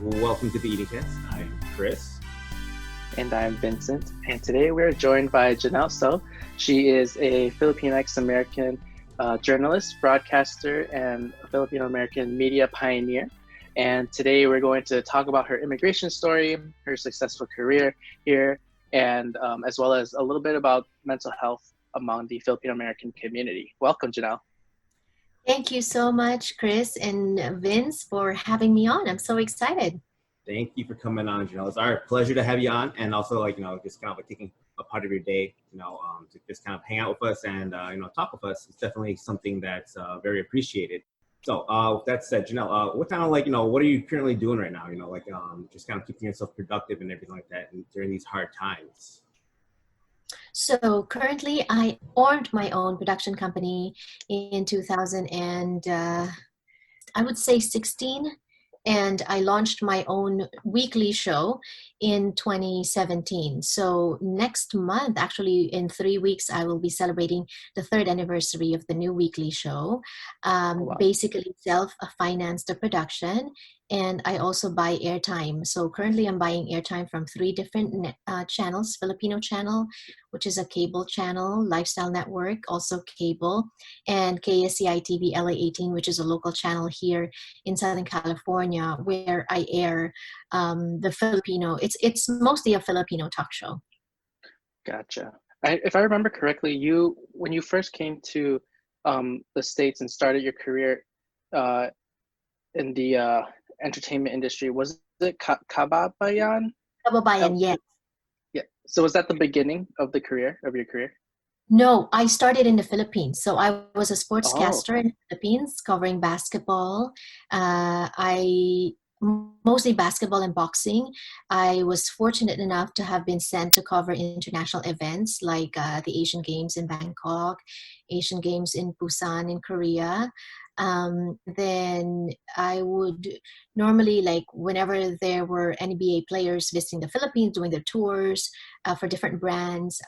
Welcome to the TheEatingCast. I'm Chris. And I'm Vincent. And today we're joined by Jannelle So. She is a Filipinx-American journalist, broadcaster, and a Filipino-American media pioneer. And today we're going to talk about her immigration story, her successful career here, and as well as a little bit about mental health among the Filipino-American community. Welcome, Jannelle. Thank you so much, Chris and Vince, for having me on. I'm so excited. Thank you for coming on, Jannelle. It's our pleasure to have you on, and also just kind of like taking a part of your day, to just kind of hang out with us and talk with us. It's definitely something that's very appreciated. So with that said, Jannelle, what kind of what are you currently doing right now? Just kind of keeping yourself productive and everything like that during these hard times. So currently, I formed my own production company in 2000 and I would say 16, and I launched my own weekly show in 2017. So next month, actually in 3 weeks, I will be celebrating the 3rd anniversary of the new weekly show. Wow. Basically self-finance the production, and I also buy airtime. So currently I'm buying airtime from 3 different channels: Filipino channel, which is a cable channel, Lifestyle Network, also cable, and KSCI TV LA 18, which is a local channel here in Southern California, where I air the Filipino. It's mostly a Filipino talk show. Gotcha. If I remember correctly, when you first came to the States and started your career in the entertainment industry, was it Kababayan? Kababayan, yes. Yeah. So was that the beginning of your career? No, I started in the Philippines. So I was a sportscaster in the Philippines covering basketball. Mostly basketball and boxing. I was fortunate enough to have been sent to cover international events like the Asian Games in Bangkok, Asian Games in Busan in Korea. Then I would normally, whenever there were NBA players visiting the Philippines doing their tours for different brands,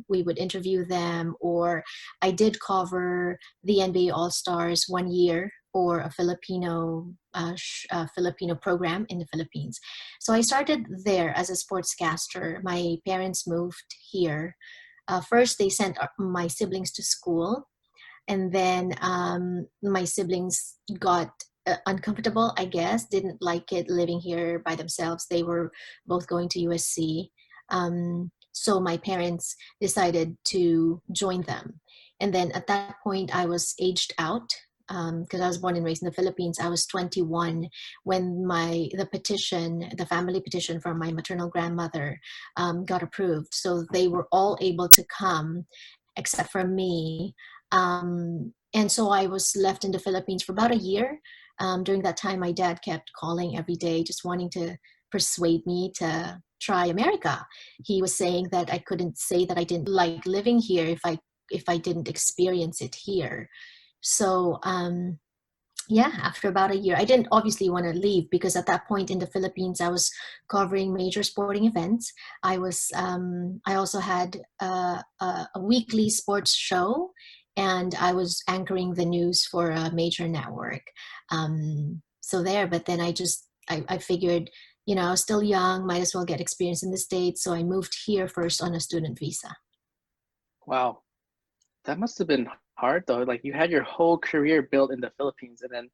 we would interview them. Or I did cover the NBA All-Stars 1 year for a Filipino program in the Philippines. So I started there as a sportscaster. My parents moved here. First, they sent my siblings to school. And then my siblings got uncomfortable, I guess, didn't like it living here by themselves. They were both going to USC. So my parents decided to join them. And then at that point, I was aged out because I was born and raised in the Philippines. I was 21 when the family petition from my maternal grandmother got approved. So they were all able to come except for me. And so I was left in the Philippines for about a year. During that time, my dad kept calling every day, just wanting to persuade me to try America. He was saying that I couldn't say that I didn't like living here if I didn't experience it here. So after about a year, I didn't obviously want to leave because at that point in the Philippines, I was covering major sporting events. I also had a weekly sports show, and I was anchoring the news for a major network. But then I figured, I was still young, might as well get experience in the States. So I moved here first on a student visa. Wow. That must have been hard though. Like you had your whole career built in the Philippines, and then,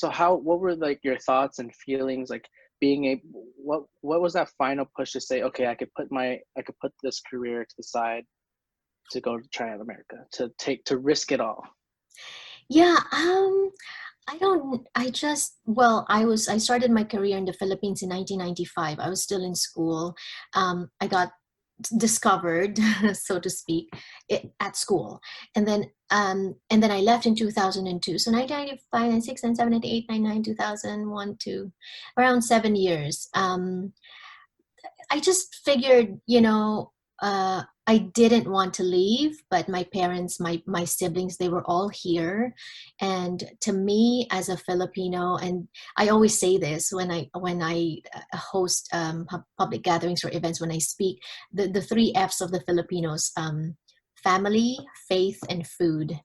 what were your thoughts and feelings, what was that final push to say, okay, I could put this career to the side to go try out America, to risk it all? Yeah, I started my career in the Philippines in 1995. I was still in school. I got discovered, so to speak, at school, and then I left in 2002. So 1995, 96, 97, 98, 99, 2001, 2, around 7 years. I just figured, I didn't want to leave, but my parents, my siblings, they were all here. And to me as a Filipino, and I always say this when I host public gatherings or events, when I speak, the 3 F's of the Filipinos, family, faith, and food.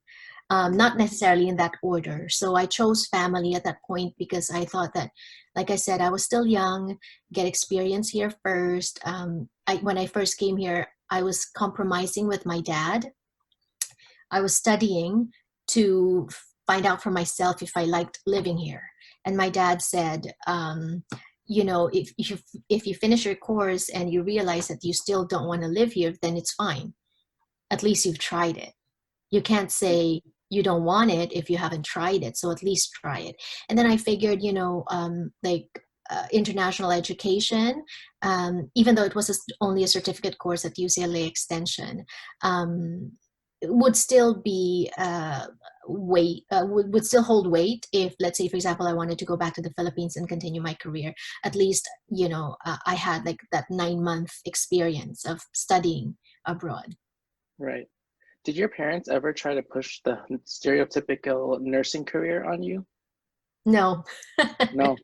not necessarily in that order. So I chose family at that point because I thought that, like I said, I was still young, get experience here first. When I first came here, I was compromising with my dad. I was studying to find out for myself if I liked living here. And my dad said, if you finish your course and you realize that you still don't want to live here, then it's fine. At least you've tried it. You can't say you don't want it if you haven't tried it. So at least try it. And then I figured, international education, even though it was only a certificate course at UCLA Extension, would still be would still hold weight if, let's say, for example, I wanted to go back to the Philippines and continue my career. At least, I had like that 9-month experience of studying abroad. Right. Did your parents ever try to push the stereotypical nursing career on you? No. No.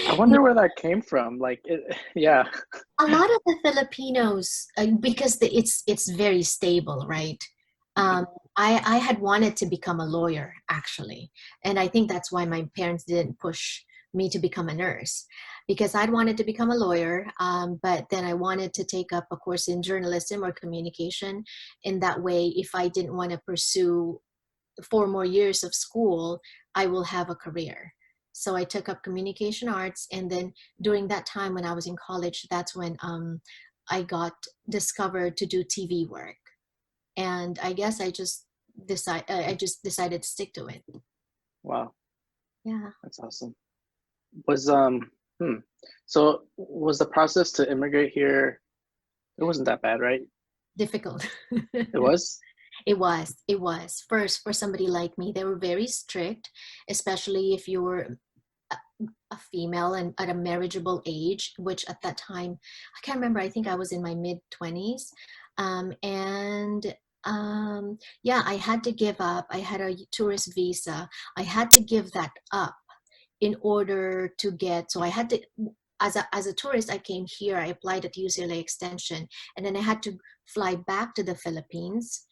I wonder where that came from. Yeah. A lot of the Filipinos, because it's very stable, right? I had wanted to become a lawyer, actually. And I think that's why my parents didn't push me to become a nurse, because I'd wanted to become a lawyer. But then I wanted to take up a course in journalism or communication. In that way, if I didn't want to pursue 4 more years of school, I will have a career. So I took up communication arts. And then during that time when I was in college, that's when I got discovered to do TV work. And I guess I just decided to stick to it. Wow. Yeah. That's awesome. So was the process to immigrate here, it wasn't that bad, right? Difficult. It was? It was. First, for somebody like me, they were very strict, especially if you were a female and at a marriageable age, which at that time, I can't remember, I think I was in my mid-20s. I had to give up. I had a tourist visa. I had to give that up in order to get, so I had to, as a tourist, I came here, I applied at UCLA Extension, and then I had to fly back to the Philippines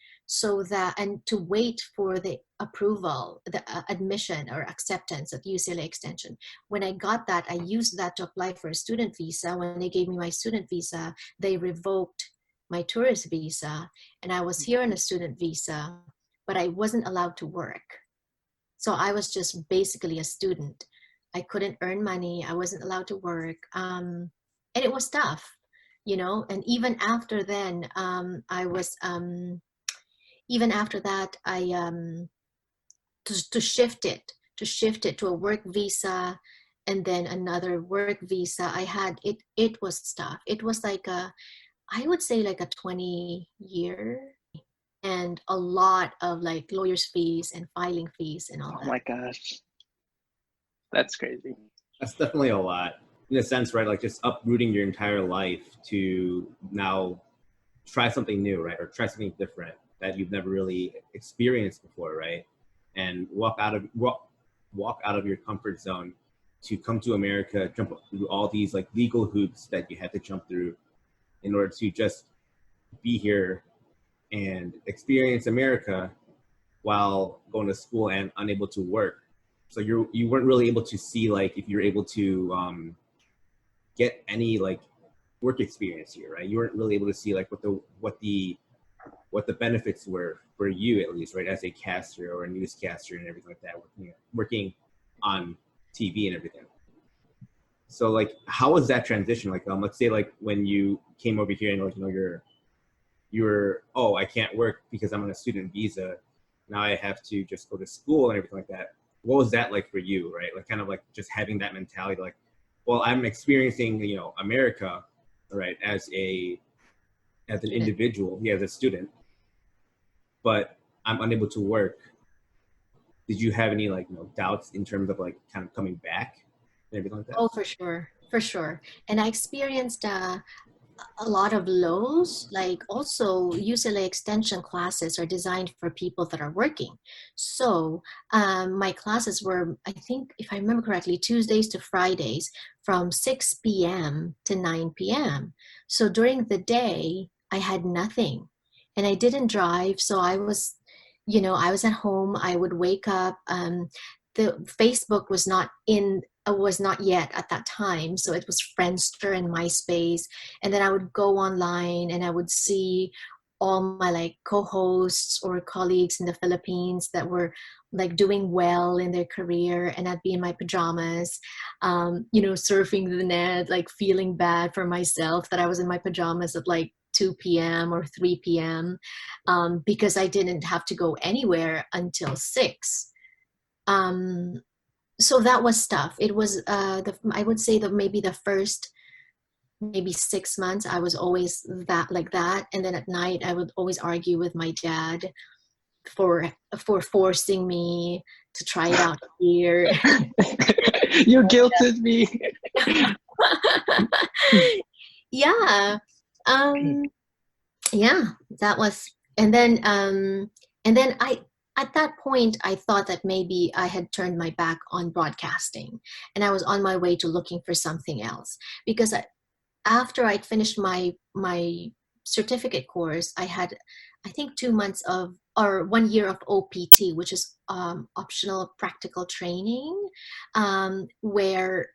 and to wait for the approval, the admission or acceptance at UCLA Extension. When I got that, I used that to apply for a student visa. When they gave me my student visa, they revoked my tourist visa, and I was here on a student visa, but I wasn't allowed to work. So I was just basically a student. I couldn't earn money. I wasn't allowed to work. And it was tough, and even after then, even after that, to shift it to a work visa and then another work visa, it was tough. It was I would say like a 20-year, and a lot of like lawyer's fees and filing fees and all that. Oh my gosh. That's crazy. That's definitely a lot in a sense, right? Like just uprooting your entire life to now try something new, right? Or try something different that you've never really experienced before, right? And walk out of your comfort zone to come to America, jump through all these like legal hoops that you had to jump through in order to just be here and experience America while going to school and unable to work. So you weren't really able to see like if you're able to get any like work experience here, right? You weren't really able to see like what the benefits were for you, at least, right, as a caster or a newscaster and everything like that, working on TV and everything. So like, how was that transition? Like, let's say like when you came over here and like, you're oh, I can't work because I'm on a student visa. Now I have to just go to school and everything like that. What was that like for you, right? Like kind of like just having that mentality, like, well, I'm experiencing, America, right, as an individual, as a student, but I'm unable to work. Did you have any like doubts in terms of like kind of coming back and everything like that? Oh, for sure. And I experienced a lot of lows. Like also UCLA Extension classes are designed for people that are working. So my classes were, I think, if I remember correctly, Tuesdays to Fridays from 6 p.m. to 9 p.m. So during the day, I had nothing and I didn't drive. So I was, I was at home. I would wake up. The Facebook was not yet at that time, so it was Friendster and MySpace. And then I would go online and I would see all my like co-hosts or colleagues in the Philippines that were like doing well in their career, and I'd be in my pajamas, surfing the net, like feeling bad for myself that I was in my pajamas at like 2 p.m. or 3 p.m. Because I didn't have to go anywhere until 6. So that was tough. It was I would say that maybe the first maybe 6 months I was always that like that, and then at night I would always argue with my dad for forcing me to try it out here. You guilted me. Yeah. Yeah, that was, and then I, at that point, I thought that maybe I had turned my back on broadcasting, and I was on my way to looking for something else, because after I'd finished my certificate course, I had, I think, 2 months of, or 1 year of OPT, which is optional practical training, where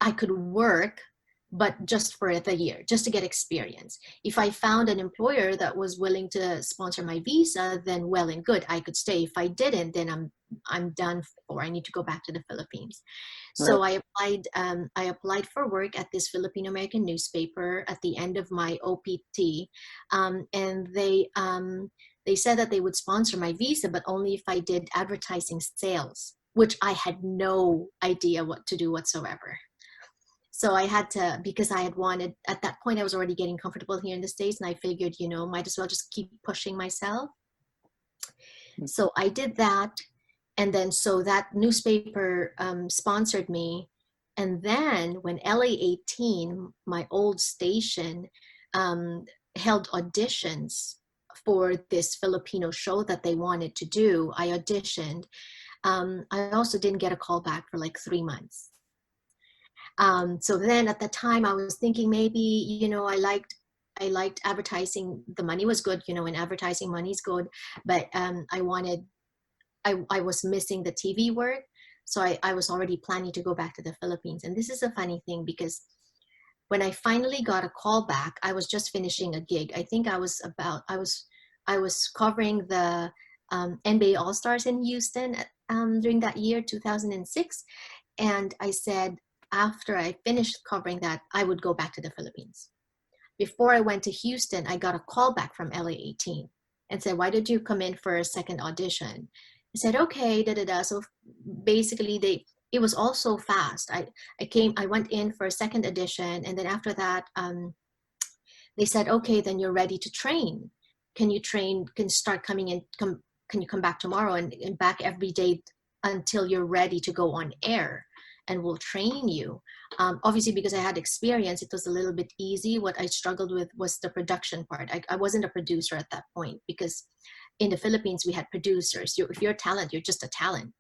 I could work, but just for the year, just to get experience. If I found an employer that was willing to sponsor my visa, then well and good, I could stay. If I didn't, then I'm done for. I need to go back to the Philippines. So Right. I applied for work at this Filipino American newspaper at the end of my OPT, and they said that they would sponsor my visa, but only if I did advertising sales, which I had no idea what to do whatsoever. So I had to, because I had wanted, at that point I was already getting comfortable here in the States, and I figured, might as well just keep pushing myself. So I did that. And then, so that newspaper sponsored me. And then when LA18, my old station, held auditions for this Filipino show that they wanted to do, I auditioned. I also didn't get a call back for like 3 months. So then at the time I was thinking maybe, I liked advertising. The money was good, and advertising money is good, but I was missing the TV work. So I was already planning to go back to the Philippines. And this is a funny thing, because when I finally got a call back, I was just finishing a gig. I think I was covering the NBA All-Stars in Houston during that year, 2006. And I said, after I finished covering that, I would go back to the Philippines. Before I went to Houston, I got a call back from LA18 and said, why did you come in for a second audition? I said, okay, da-da-da. So basically it was all so fast. I went in for a second audition, and then after that, they said, okay, then you're ready to train. Can you start coming in, can you come back tomorrow and back every day until you're ready to go on air, and we'll train you. Obviously, because I had experience, it was a little bit easy. What I struggled with was the production part. I wasn't a producer at that point, because in the Philippines, we had producers. If you're a talent, you're just a talent,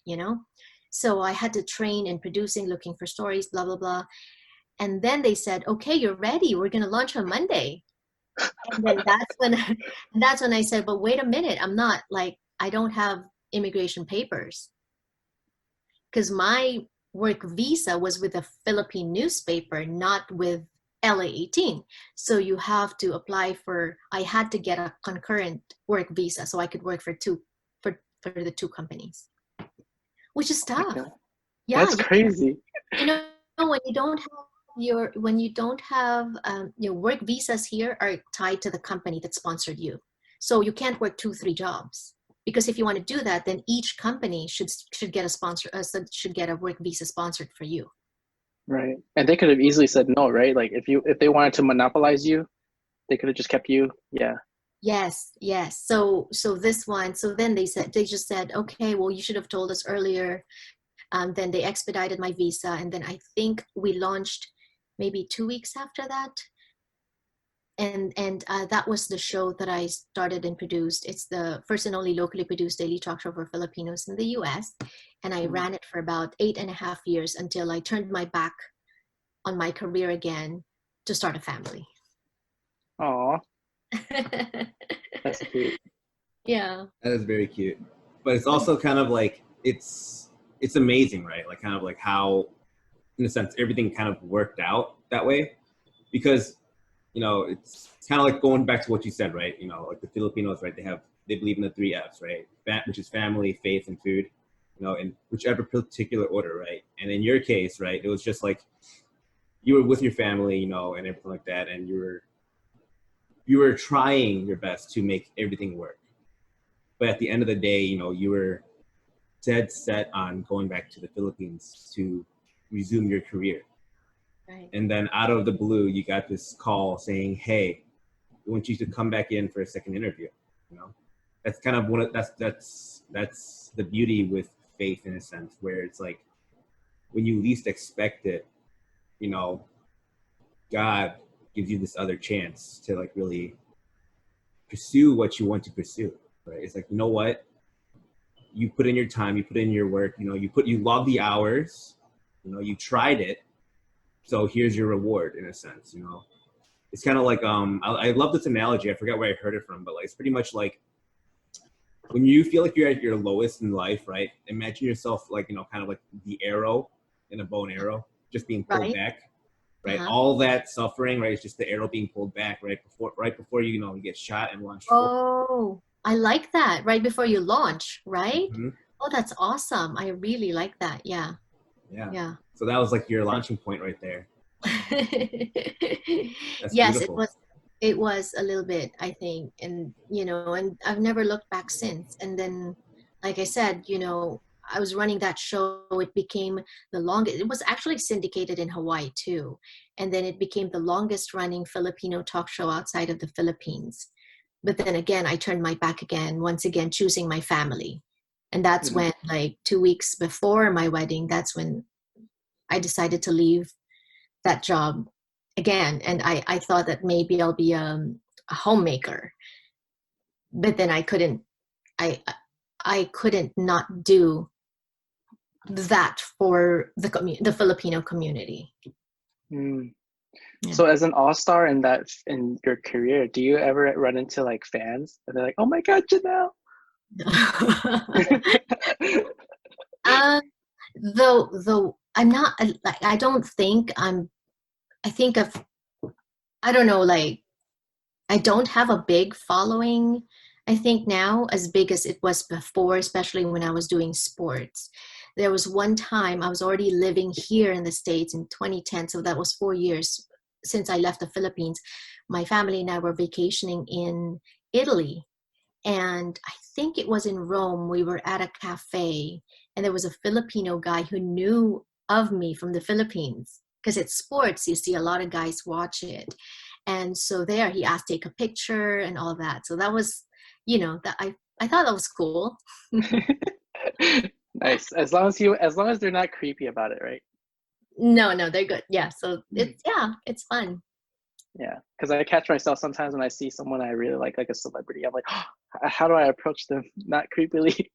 So I had to train in producing, looking for stories, blah, blah, blah. And then they said, okay, you're ready. We're going to launch on Monday. And then that's when I said, but wait a minute. I don't have immigration papers, because my work visa was with a Philippine newspaper, not with LA18. So you have to apply I had to get a concurrent work visa so I could work for the two companies, which is tough. Okay. Yeah. That's crazy. When you don't have your work visas here are tied to the company that sponsored you. So you can't work 2-3 jobs. Because if you want to do that, then each company should get should get a work visa sponsored for you. Right. And they could have easily said no, right? Like if they wanted to monopolize you, they could have just kept you. Yeah. Yes. So this one. So then they just said, okay, well, you should have told us earlier. Then they expedited my visa, and then I think we launched maybe 2 weeks after that. And that was the show that I started and produced. It's the first and only locally produced daily talk show for Filipinos in the US. And I ran it for about 8.5 years until I turned my back on my career again to start a family. Aw. That's cute. Yeah. That is very cute. But it's also kind of like it's amazing, right? Like kind of like how, in a sense, everything kind of worked out that way, because it's kind of like going back to what you said, right? Like the Filipinos, right? They believe in the 3 Fs, right? Which is family, faith, and food. In whichever particular order, right? And in your case, right, it was just like you were with your family, and everything like that, and you were trying your best to make everything work. But at the end of the day, you were dead set on going back to the Philippines to resume your career. Right. And then out of the blue, you got this call saying, "Hey, we want you to come back in for a second interview." That's kind of that's the beauty with faith, in a sense, where it's like when you least expect it, God gives you this other chance to like really pursue what you want to pursue. Right? It's like, you know what? You put in your time, you put in your work, you log the hours, you tried it. So here's your reward, in a sense. It's kind of like, I love this analogy. I forgot where I heard it from, but like, it's pretty much like when you feel like you're at your lowest in life, right? Imagine yourself like, kind of like the arrow in a bow and arrow, just being pulled back, right? All that suffering, right? It's just the arrow being pulled back right before you get shot and launched. Oh, I like that. Right before you launch, right? Mm-hmm. Oh, that's awesome. I really like that. Yeah. Yeah. So that was like your launching point right there. Yes, beautiful. it was a little bit, I think, and and I've never looked back since. And then, like I said, I was running that show. It became the longest. It was actually syndicated in Hawaii too, and then it became the longest running Filipino talk show outside of the Philippines. But then again, I turned my back again, once again choosing my family, and that's when, like 2 weeks before my wedding, that's when I decided to leave that job again. And I thought that maybe I'll be a homemaker, but then I couldn't not do that for the Filipino community. Yeah. So as an all-star in your career, do you ever run into like fans and they're like, "Oh my God, Jannelle"? Though I'm not, I don't think I think of, I don't know, like I don't have a big following, I think now, as big as it was before, especially when I was doing sports. There was one time I was already living here in the States in 2010, so that was 4 years since I left the Philippines. My family and I were vacationing in Italy, and I think it was in Rome. We were at a cafe, and there was a Filipino guy who knew of me from the Philippines, because it's sports, you see a lot of guys watch it. And so there he asked take a picture and all that. So that was, that I thought that was cool. Nice. As long as they're not creepy about it, right? No, they're good. Yeah. So it's fun. Yeah, because I catch myself sometimes when I see someone I really like a celebrity. I'm like, oh, how do I approach them not creepily?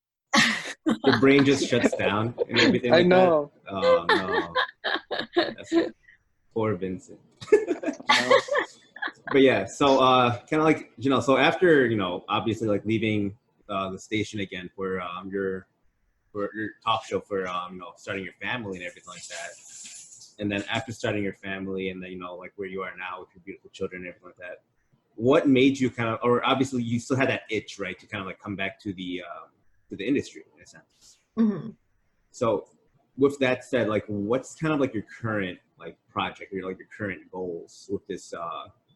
Your brain just shuts down and everything like I know. That. Oh no. That's poor Vincent. But yeah, so kind of like, so after, obviously like leaving the station again for your talk show for starting your family and everything like that. And then after starting your family and then, like where you are now with your beautiful children and everything like that, what made you kind of, or obviously you still had that itch, right, to kind of like come back to the industry in a sense. Mm-hmm. So with that said, like what's kind of like your current like project or like your current goals with this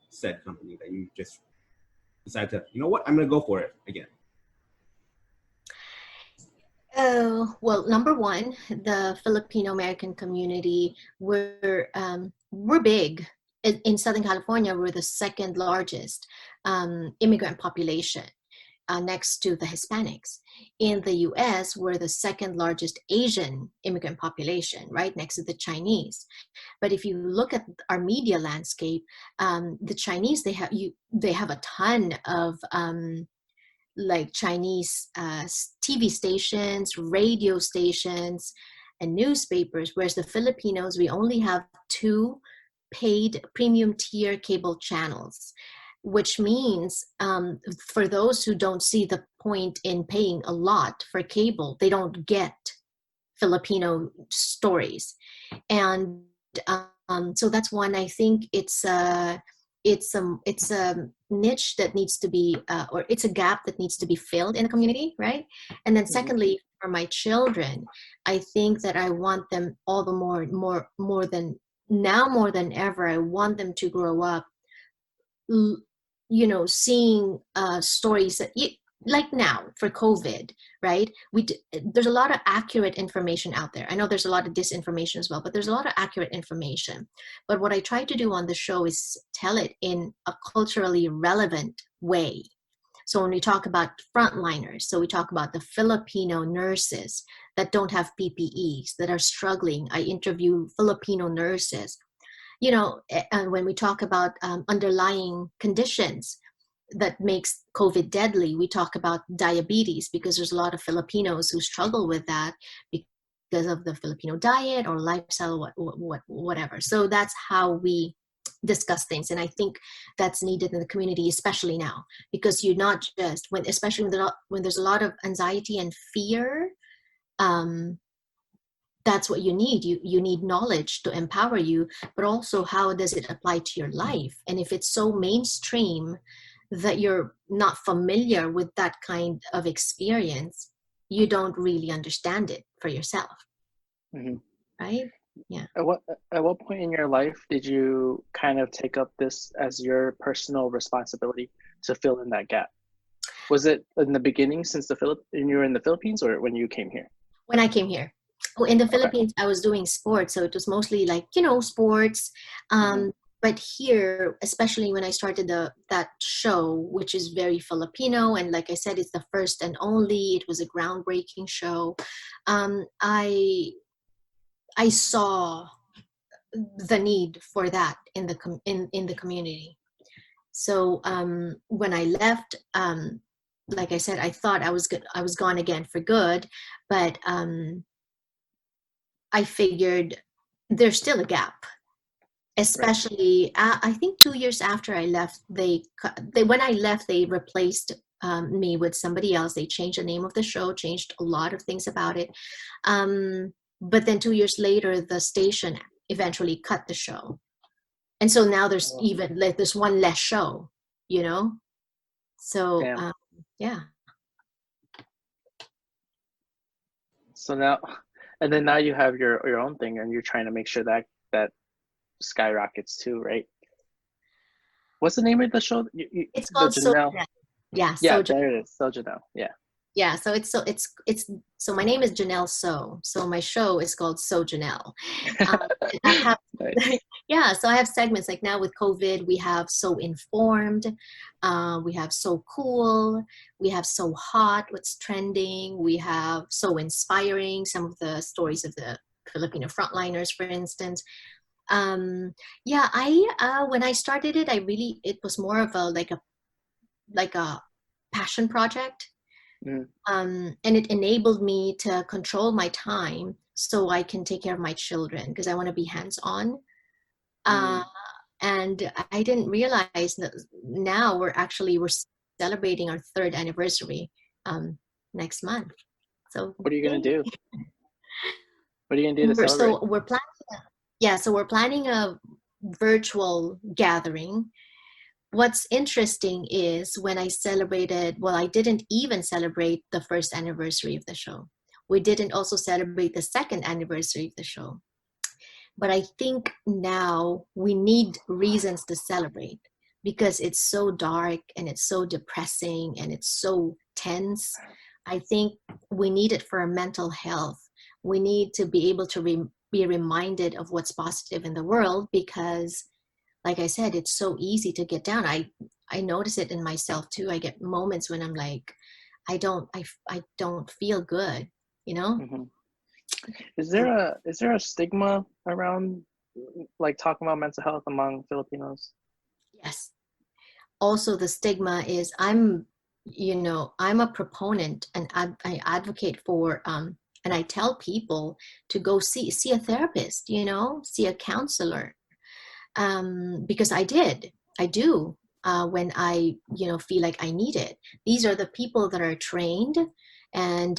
said company that you just decided to, I'm going to go for it again? Well, number one, the Filipino American community, we're big. In Southern California, we're the second largest immigrant population, next to the Hispanics. In the US, we're the second largest Asian immigrant population, right next to the Chinese. But if you look at our media landscape, the Chinese, they have a ton of like Chinese TV stations, radio stations, and newspapers, whereas the Filipinos, we only have 2 paid premium tier cable channels, which means for those who don't see point in paying a lot for cable. They don't get Filipino stories. And so that's one. I think it's a niche that needs to be, or it's a gap that needs to be filled in the community, right? And then secondly, for my children, I think that I want them all the more than now, more than ever, I want them to grow up, seeing stories that like now for COVID, right? There's a lot of accurate information out there. I know there's a lot of disinformation as well, but there's a lot of accurate information. But what I try to do on the show is tell it in a culturally relevant way. So when we talk about frontliners, so we talk about the Filipino nurses that don't have PPEs, that are struggling. I interview Filipino nurses. And when we talk about underlying conditions that makes COVID deadly, we talk about diabetes, because there's a lot of Filipinos who struggle with that because of the Filipino diet or lifestyle, whatever. So that's how we discuss things, and I think that's needed in the community, especially now, because you're not just especially when there's a lot of anxiety and fear. That's what you need. You need knowledge to empower you, but also how does it apply to your life? And if it's so mainstream that you're not familiar with that kind of experience, you don't really understand it for yourself. Right? Yeah. At what point in your life did you kind of take up this as your personal responsibility to fill in that gap? Was it in the beginning, since you were in the Philippines, or when you came here? When I came here. In the Philippines, I was doing sports, so it was mostly like, sports. But here, especially when I started that show, which is very Filipino, and like I said, it's the first and only, it was a groundbreaking show. I saw the need for that in the community. So when I left, like I said, I thought I was gone again for good, but I figured there's still a gap, especially I think 2 years after I left, when I left, they replaced me with somebody else. They changed the name of the show, changed a lot of things about it. But then 2 years later, the station eventually cut the show. And so now there's there's one less show, So, yeah. So now, and then now you have your own thing, and you're trying to make sure that skyrockets too, right? What's the name of the show? It's called Jannelle. Yeah. Yeah, there it is. So Jannelle. Yeah. Yeah. So my name is Jannelle So. So my show is called So Jannelle. I have, Nice. yeah. So I have segments like now with COVID, we have So Informed, we have So Cool, we have So Hot, what's trending, we have So Inspiring, some of the stories of the Filipino frontliners, for instance. When I started it, it was more of a passion project. And it enabled me to control my time so I can take care of my children, because I want to be hands-on. And I didn't realize that now we're celebrating our 3rd anniversary next month. So what are you going to do? What are you going to do to celebrate? So we're planning a virtual gathering. What's interesting is when I didn't even celebrate the 1st anniversary of the show. We didn't also celebrate the 2nd anniversary of the show. But I think now we need reasons to celebrate, because it's so dark and it's so depressing and it's so tense. I think we need it for our mental health. We need to be able to be reminded of what's positive in the world, because like I said, it's so easy to get down. I notice it in myself too. I get moments when I'm like, I don't feel good, Is there a stigma around like talking about mental health among Filipinos? Yes. Also, the stigma is I'm a proponent, and I advocate for and I tell people to go see a therapist, see a counselor. Because I do. when I, feel like I need it. These are the people that are trained, and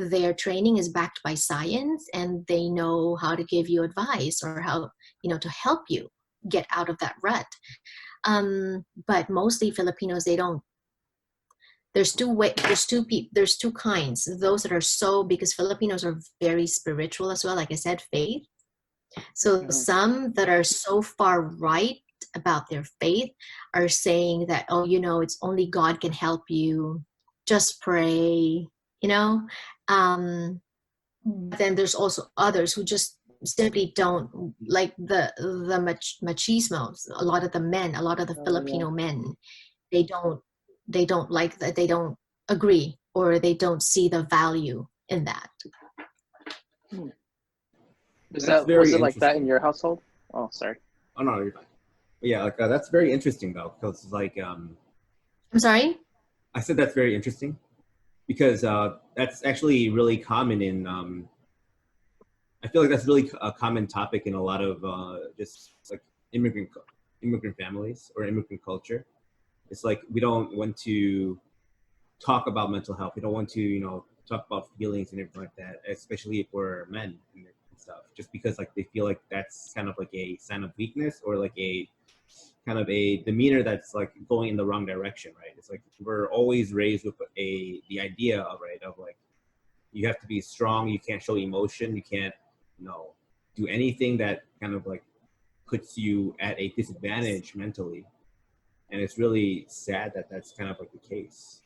their training is backed by science, and they know how to give you advice, or how, to help you get out of that rut. But mostly Filipinos, they don't. There's two kinds. Those that are so, because Filipinos are very spiritual as well, like I said, faith. So some that are so far right about their faith are saying that, oh, it's only God can help you. Just pray, you know. But then there's also others who just simply don't, like the machismo. A lot of the men, a lot of the Filipino men, they don't like that. They don't agree, or they don't see the value in that. Was it like that in your household? Oh, sorry. Oh no, you're fine. But yeah, like that's very interesting though, because it's like I'm sorry. I said that's very interesting because that's actually really common in. I feel like that's really a common topic in a lot of just like immigrant families or immigrant culture. It's like we don't want to talk about mental health. We don't want to, talk about feelings and everything like that, especially if we're men and stuff, just because like they feel like that's kind of like a sign of weakness, or like a kind of a demeanor that's like going in the wrong direction, right? It's like we're always raised with the idea of, right, of like you have to be strong, you can't show emotion, you can't, do anything that kind of like puts you at a disadvantage mentally. And it's really sad that that's kind of like the case,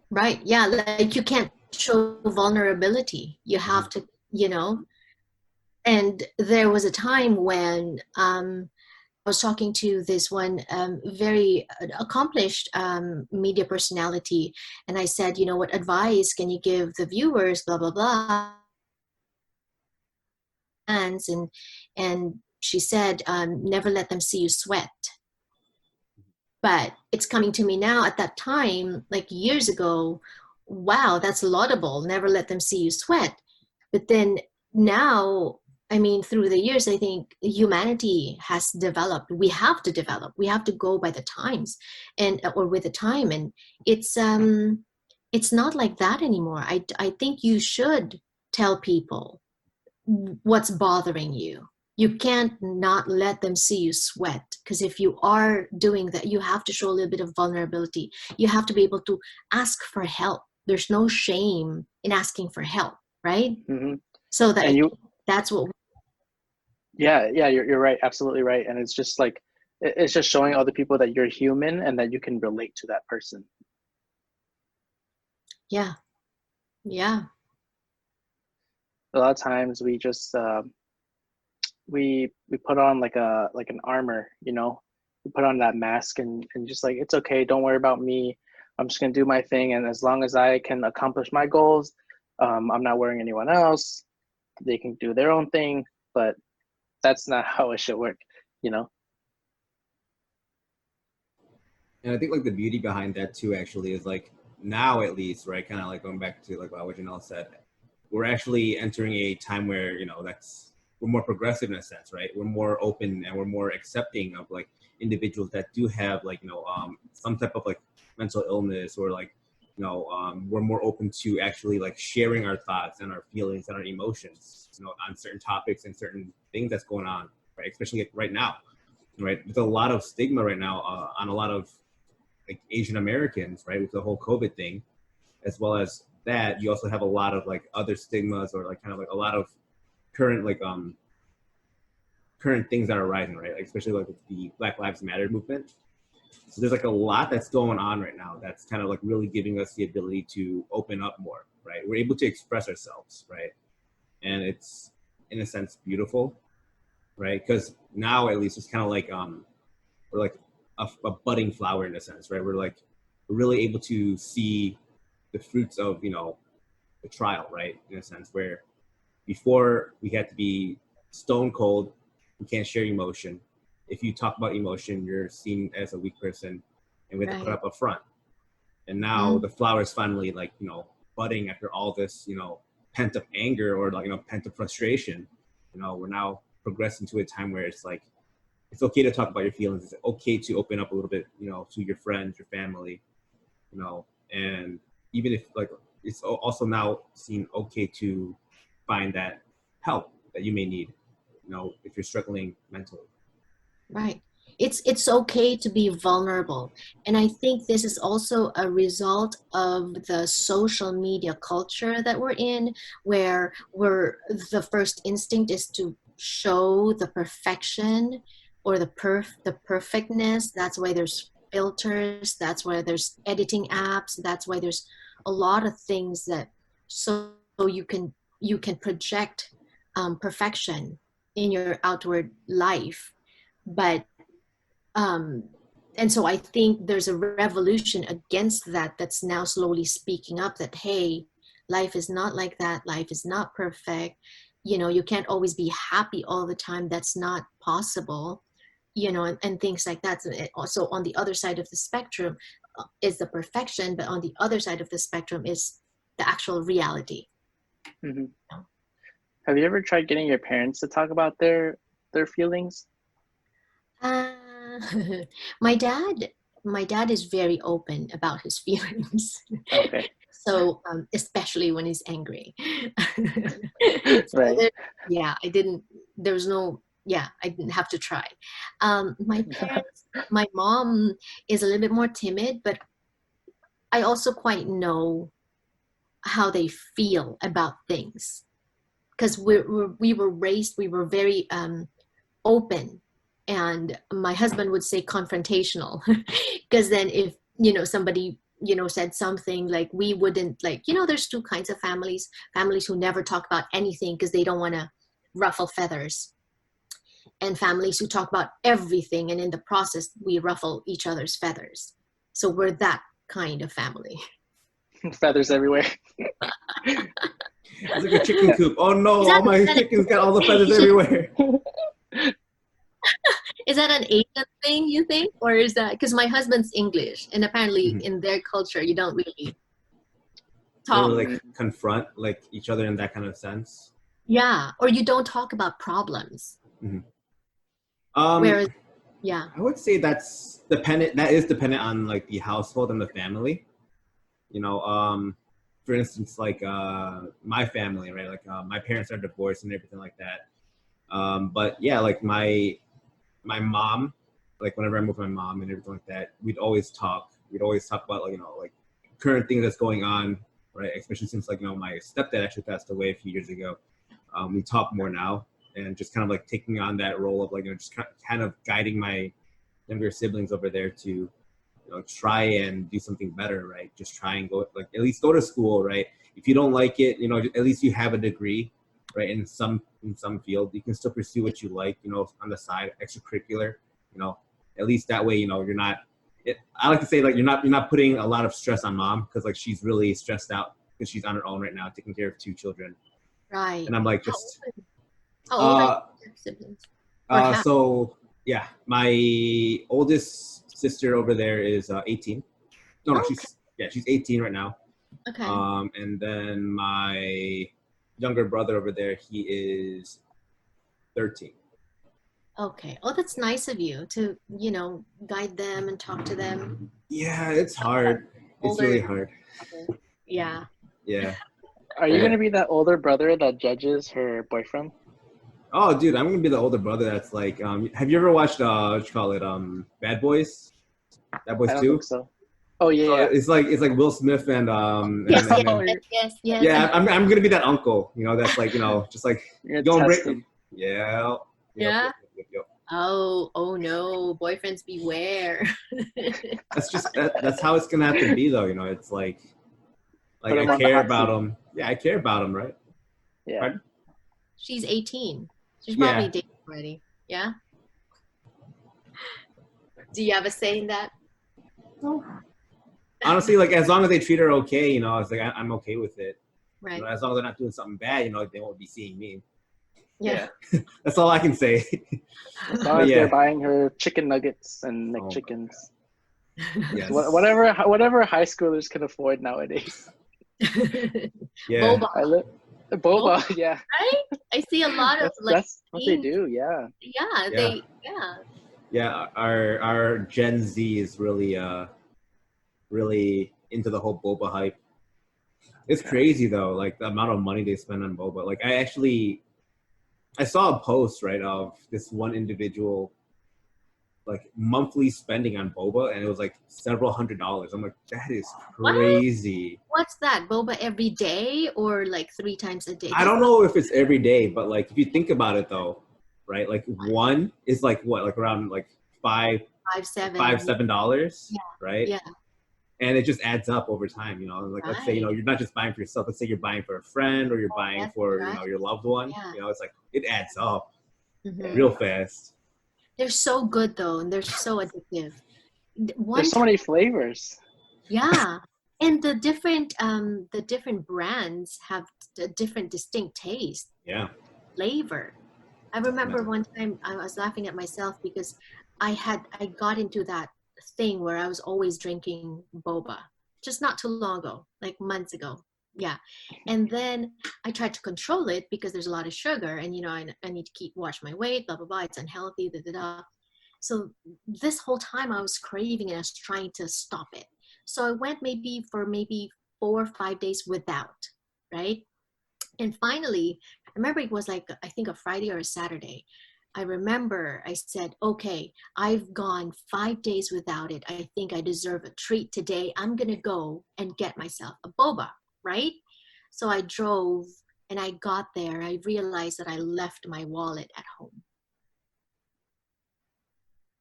Right. Yeah. Like you can't show vulnerability. You have to, and there was a time when I was talking to this one very accomplished media personality, and I said, what advice can you give the viewers, blah, blah, blah. And she said, never let them see you sweat. But it's coming to me now, at that time, like years ago, wow, that's laudable. Never let them see you sweat. But then now, I mean, through the years, I think humanity has developed. We have to develop. We have to go by the times, or with the time. And it's not like that anymore. I think you should tell people what's bothering you. You can't not let them see you sweat, because if you are doing that, you have to show a little bit of vulnerability. You have to be able to ask for help. There's no shame in asking for help, right? So that's what. Yeah, you're right, absolutely right. And it's just like, it's just showing other people that you're human and that you can relate to that person. Yeah. A lot of times we just we put on like an armor, we put on that mask and just like, it's okay, don't worry about me, I'm just gonna do my thing, and as long as I can accomplish my goals, I'm not worrying anyone else. They can do their own thing. But that's not how it should work. And I think like the beauty behind that too actually is like, now at least, right, kind of like going back to like what Jannelle said, we're actually entering a time where we're more progressive in a sense, right? We're more open and we're more accepting of like individuals that do have like some type of like mental illness, or like we're more open to actually like sharing our thoughts and our feelings and our emotions on certain topics and certain things that's going on, right? Especially like right now, right? There's a lot of stigma right now on a lot of like Asian Americans, right, with the whole COVID thing. As well as that, you also have a lot of like other stigmas, or like kind of like a lot of current like current things that are rising, right? Like especially like with the Black Lives Matter movement. So there's like a lot that's going on right now that's kind of like really giving us the ability to open up more, right? We're able to express ourselves, right? And it's in a sense beautiful, right? Because now at least it's kind of like we're like a budding flower in a sense, right? We're really able to see the fruits of the trial, right? In a sense, where before we had to be stone cold, we can't share emotion. If you talk about emotion, you're seen as a weak person, and we have to put up a front. And now the flower is finally like budding after all this pent up anger, or like pent up frustration. We're now progressing to a time where it's like it's okay to talk about your feelings. It's okay to open up a little bit, you know, to your friends, your family, you know, and even if like it's also now seen okay to find that help that you may need, you know, if you're struggling mentally. Right. It's okay to be vulnerable. And I think this is also a result of the social media culture that we're in, where the first instinct is to show the perfection or the perfectness. That's why there's filters, that's why there's editing apps, that's why there's a lot of things that so you can project perfection in your outward life. But um, and so I think there's a revolution against that that's now slowly speaking up that, hey, life is not like that. Life is not perfect. You know, you can't always be happy all the time. That's not possible, you know, and things like that. So also on the other side of the spectrum is the perfection, but on the other side of the spectrum is the actual reality. Mm-hmm. Have you ever tried getting your parents to talk about their feelings? Uh, my dad is very open about his feelings. Okay. So especially when he's angry. So Right. yeah, I didn't. There was no. Yeah, I didn't have to try. My parents, my mom is a little bit more timid, but I also quite know how they feel about things because we were raised. We were very open, and my husband would say confrontational because then if you know somebody you know said something, like we wouldn't, like, you know, there's two kinds of families who never talk about anything because they don't want to ruffle feathers, and families who talk about everything, and in the process we ruffle each other's feathers. So we're that kind of family. Feathers everywhere. It's like a chicken coop. Oh no, Is that all my an chickens got all the feathers Asian, everywhere. is that an Asian thing, you think? Or is that because my husband's English and apparently in their culture you don't really talk. Really like confront like each other in that kind of sense. Yeah, or you don't talk about problems. Um, Whereas, yeah. I would say that's dependent. That is dependent on like the household and the family. You know, for instance, like my family, right? Like my parents are divorced and everything like that. But yeah, like my mom, like whenever I moved my mom and everything like that, we'd always talk. We'd always talk about like, you know, like current things that's going on, right? Especially since like, you know, my stepdad actually passed away a few years ago. We talk more now, and just kind of like taking on that role of like, you know, just kind of guiding my younger siblings over there to, you know, try and do something better, right? Just try and go, like, at least go to school, right? If you don't like it, you know, at least you have a degree, right? In some field, you can still pursue what you like, you know, on the side, extracurricular, you know, at least that way, you know, you're not, I like to say like, you're not putting a lot of stress on mom, because like she's really stressed out because she's on her own right now, taking care of 2 children. Right. And I'm like, just, how old are your siblings? so yeah, my oldest sister over there is 18. No, Okay. she's 18 right now. Okay. And then my younger brother over there, he is 13. Okay. Oh, that's nice of you to, you know, guide them and talk to them. Yeah, it's hard. It's Older. really hard. Yeah. Yeah. Are you gonna be that older brother that judges her boyfriend? Oh, dude, I'm gonna be the older brother that's like, have you ever watched what you call it, Bad Boys? Bad Boys I don't 2? think so. Oh yeah. So Yeah. it's like Will Smith and Yes, and yes, then, yes, yes. yeah, I'm gonna be that uncle, you know, that's like, you know, just like You're going gonna test break. him. Yeah. Yeah. Yep. Oh no, boyfriends beware. That's just that's how it's gonna have to be though, you know. It's like Put him I on the care hot about seat. him. Yeah, I care about him, right? Yeah. Pardon? She's 18. She's Yeah. probably dating already. Yeah. Do you have a say in that? Honestly, like as long as they treat her okay, you know, it's like I'm okay with it. Right. You know, as long as they're not doing something bad, you know, they won't be seeing me. Yeah. That's all I can say. As long as they're buying her chicken nuggets and McChickens. Yes. Whatever high schoolers can afford nowadays. Yeah. I Boba, yeah. right? I see a lot of like That's what they do, yeah. yeah, Yeah. yeah. Yeah, our Gen Z is really into the whole boba hype. It's crazy though, like the amount of money they spend on boba. Like I saw a post, right, of this one individual like monthly spending on boba, and it was like several $100s. I'm like, that is What? crazy. What's that? Boba every day or like 3 times a day? I don't know if it's every day, but like if you think about it though, right? Like one is like what, like around like five, $7, Yeah. right? Yeah. And it just adds up over time, you know. Like let's say, you know, Right. you're not just buying for yourself. Let's say you're buying for a friend or you're buying That's for, you right. know, your loved one. Yeah. You know, it's like it adds up Mhm. real fast. They're so good though, and they're so addictive. One There's so many flavors. Yeah, and the different brands have a different distinct taste, Yeah. flavor. I remember one time I was laughing at myself because I got into that thing where I was always drinking boba, just not too long ago, like months ago. Yeah. And then I tried to control it because there's a lot of sugar and you know I need to keep watch my weight, blah blah blah, it's unhealthy, da da da. So this whole time I was craving and I was trying to stop it. So I went maybe 4 or 5 days without, right? And finally, I remember it was like, I think a Friday or a Saturday. I remember I said, okay, I've gone 5 days without it. I think I deserve a treat today. I'm going to go and get myself a boba, right? So I drove and I got there. I realized that I left my wallet at home.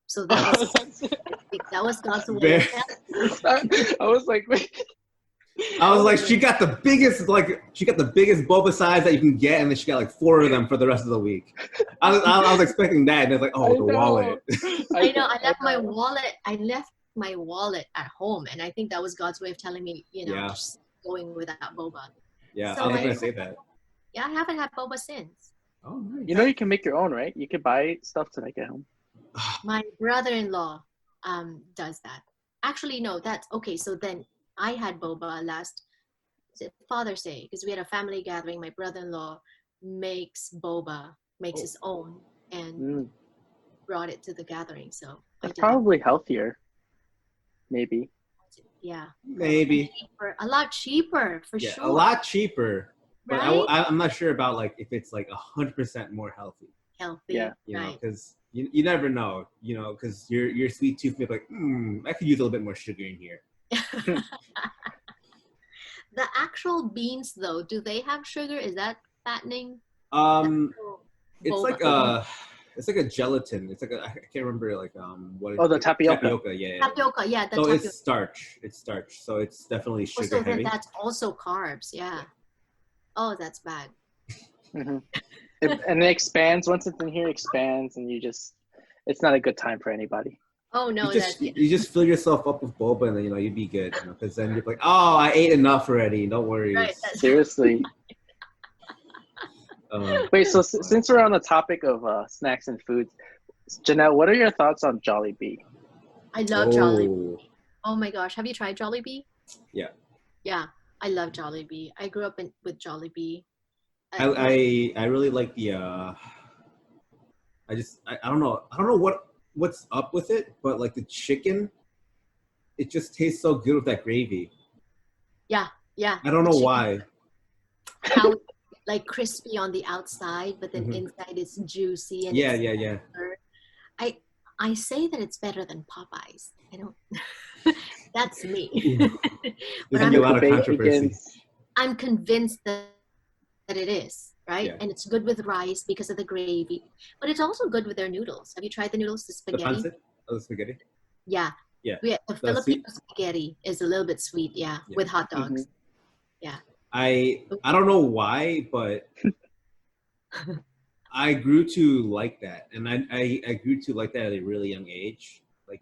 So that was God's way of telling me. I was like, wait. I was like, she got the biggest boba size that you can get, and then she got like 4 of them for the rest of the week. I was expecting that, and it's like, oh, the wallet. I know. I left my wallet at home, and I think that was God's way of telling me, you know, just going without boba. Yeah, So I was gonna say that. Yeah, I haven't had boba since. Oh, nice. You know, you can make your own, right? You could buy stuff to make at home. My brother-in-law does that. Actually, no, that's okay. So then I had boba last Father's Day because we had a family gathering. My brother-in-law makes his own, and brought it to the gathering. So it's probably healthier. Maybe. Yeah. Maybe. A lot cheaper, for sure. A lot cheaper. But right? I'm not sure about like if it's like 100% more healthy. Yeah. You know, because you never know. You know, because your sweet tooth may be like, I could use a little bit more sugar in here. The actual beans, though, do they have sugar? Is that fattening? It's like a gelatin. It's like I can't remember like what. Oh, the tapioca. Tapioca, yeah. Tapioca, yeah. So it's starch. It's starch. So it's definitely sugar so heavy. then that's also carbs, yeah. Oh, that's bad. Mm-hmm. And it expands once it's in here. Expands, and it's not a good time for anybody. Oh no, you just fill yourself up with boba, and then you'd be good. Because then you're like, oh, I ate enough already. Don't worry. Right, seriously. Wait, so since we're on the topic of snacks and foods, Jannelle, what are your thoughts on Jollibee? I love Jollibee. Oh my gosh, have you tried Jollibee? Yeah. Yeah, I love Jollibee. I grew up with Jollibee. I really like the I don't know what's up with it, but like the chicken, it just tastes so good with that gravy. Yeah. I don't know why. How like crispy on the outside, but then inside it's juicy and yeah. I say that it's better than Popeyes. I don't. That's me. There's gonna be a lot of controversy. I'm convinced that it is, right? Yeah. And it's good with rice because of the gravy, but it's also good with their noodles. Have you tried the noodles, the spaghetti? The spaghetti? Yeah. Yeah. The Filipino spaghetti is a little bit sweet, with hot dogs. Yeah. I don't know why, but I grew to like that, and I grew to like that at a really young age. Like,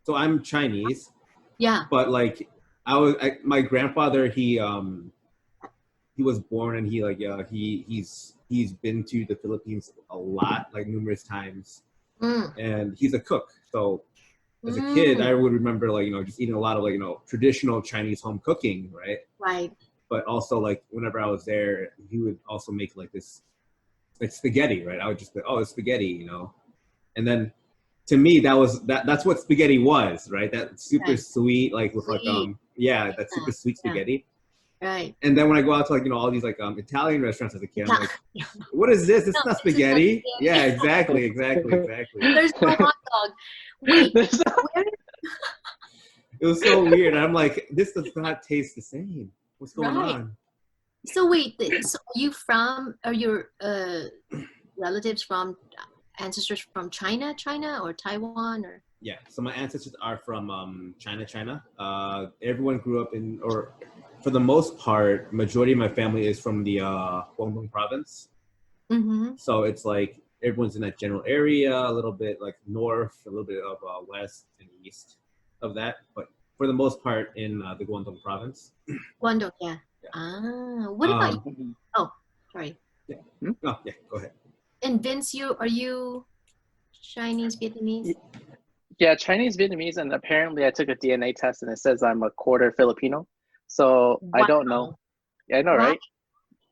so I'm Chinese. Yeah. But like, my grandfather, he was born and he's been to the Philippines a lot, like numerous times, and he's a cook. So as a kid, I would remember like just eating a lot of like traditional Chinese home cooking, right? Right. but also like whenever I was there, he would also make like this like spaghetti, right? I would just be, oh, it's spaghetti, you know. And then to me, that's what spaghetti was, right? That super sweet, like with like Sweet. that super sweet spaghetti. Right. And then when I go out to like all these like Italian restaurants as a kid, I'm like, what is this? It's not spaghetti. Yeah, exactly. There's no hot dog. Wait, where? It was so weird. I'm like, this does not taste the same. What's going on? So wait, so are your relatives from ancestors from China or Taiwan or? Yeah, so my ancestors are from China. Everyone grew up in, or for the most part, majority of my family is from the Guangdong province. Mm-hmm. So it's like everyone's in that general area, a little bit like north, a little bit of west and east of that, but for the most part in the Guangdong province. Guangdong, yeah. What about you? Oh, sorry. Yeah. Oh, yeah, go ahead. And Vince, are you Chinese Vietnamese? Yeah, Chinese Vietnamese, and apparently I took a DNA test and it says I'm a quarter Filipino. So Wow. I don't know. Yeah, I know, right?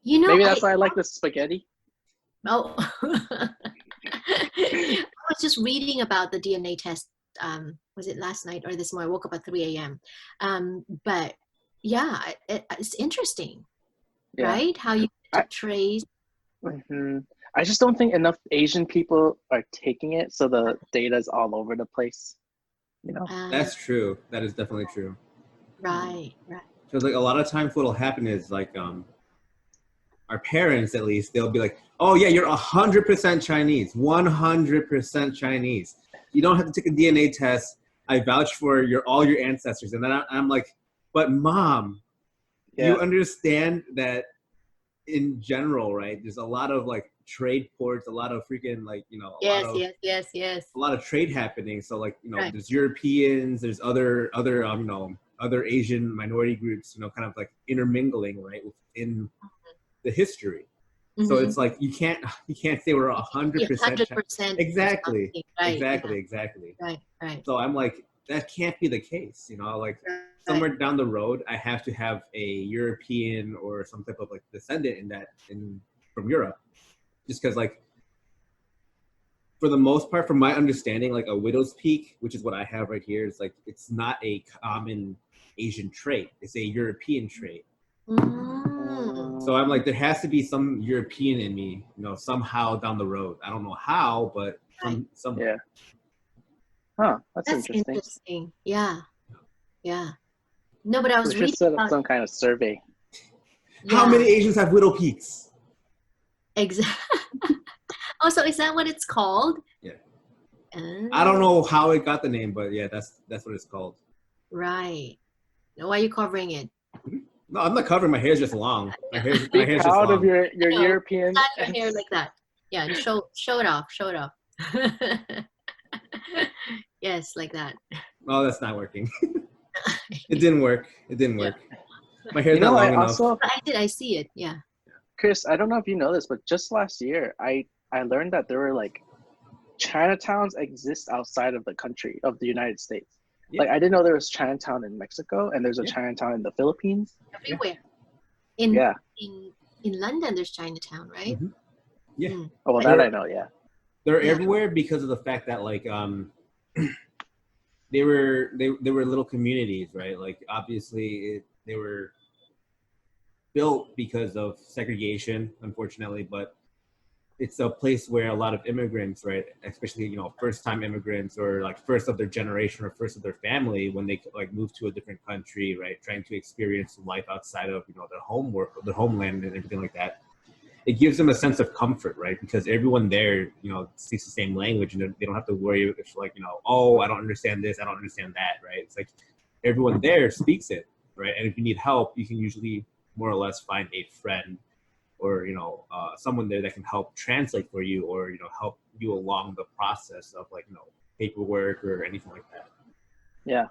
You know, maybe that's why I like the spaghetti. Oh, I was just reading about the DNA test. Was it last night or this morning? I woke up at 3 a.m. But yeah, it's interesting, right? How you trace. Mm-hmm. I just don't think enough Asian people are taking it, so the data's all over the place. You know, that's true. That is definitely true. Right. Because like a lot of times, what'll happen is like our parents, at least, they'll be like, "Oh yeah, you're 100% Chinese, 100% Chinese. You don't have to take a DNA test. I vouch for all your ancestors." And then I'm like, "But mom, you understand that in general, right? There's a lot of like trade ports, a lot of freaking like yes. a lot of trade happening. So like there's Europeans, there's other other Asian minority groups, kind of like intermingling right within the history. So it's like you can't say we're 100%. Exactly. Right. So I'm like, that can't be the case, like somewhere down the road, I have to have a European or some type of like descendant from Europe, just because like for the most part, from my understanding, like a widow's peak, which is what I have right here, is like it's not a common Asian trait; it's a European trait. So I'm like, there has to be some European in me, somehow down the road. I don't know how, but some. Yeah. Huh. That's interesting. Yeah. No, but I was reading set up some kind of survey. How many Asians have widow peaks? Exactly. Oh, so is that what it's called? Yeah. I don't know how it got the name, but yeah, that's what it's called. Right. Why are you covering it? No, I'm not covering. My hair's just long. My hair's just long. Of your European. Not your hair like that. Yeah, show it off. Yes, like that. Oh, that's not working. It didn't work. My hair's not long enough. I see it. Yeah. Chris, I don't know if you know this, but just last year, I learned that there were like Chinatowns exist outside of the country of the United States. Yeah. Like I didn't know there was Chinatown in Mexico and there's a Chinatown in the Philippines. Everywhere. Yeah. In London, there's Chinatown, right? Mm-hmm. Yeah. Oh, well, that I know. Yeah. They're everywhere because of the fact that like they were little communities, right? Like obviously they were built because of segregation, unfortunately, but it's a place where a lot of immigrants, right, especially first-time immigrants or like first of their generation or first of their family, when they like move to a different country, right, trying to experience life outside of their homeland and everything like that, it gives them a sense of comfort, right, because everyone there speaks the same language and they don't have to worry if like oh, I don't understand this, I don't understand that, right? It's like everyone there speaks it, right, and if you need help, you can usually more or less find a friend or someone there that can help translate for you or help you along the process of like paperwork or anything like that. Yeah.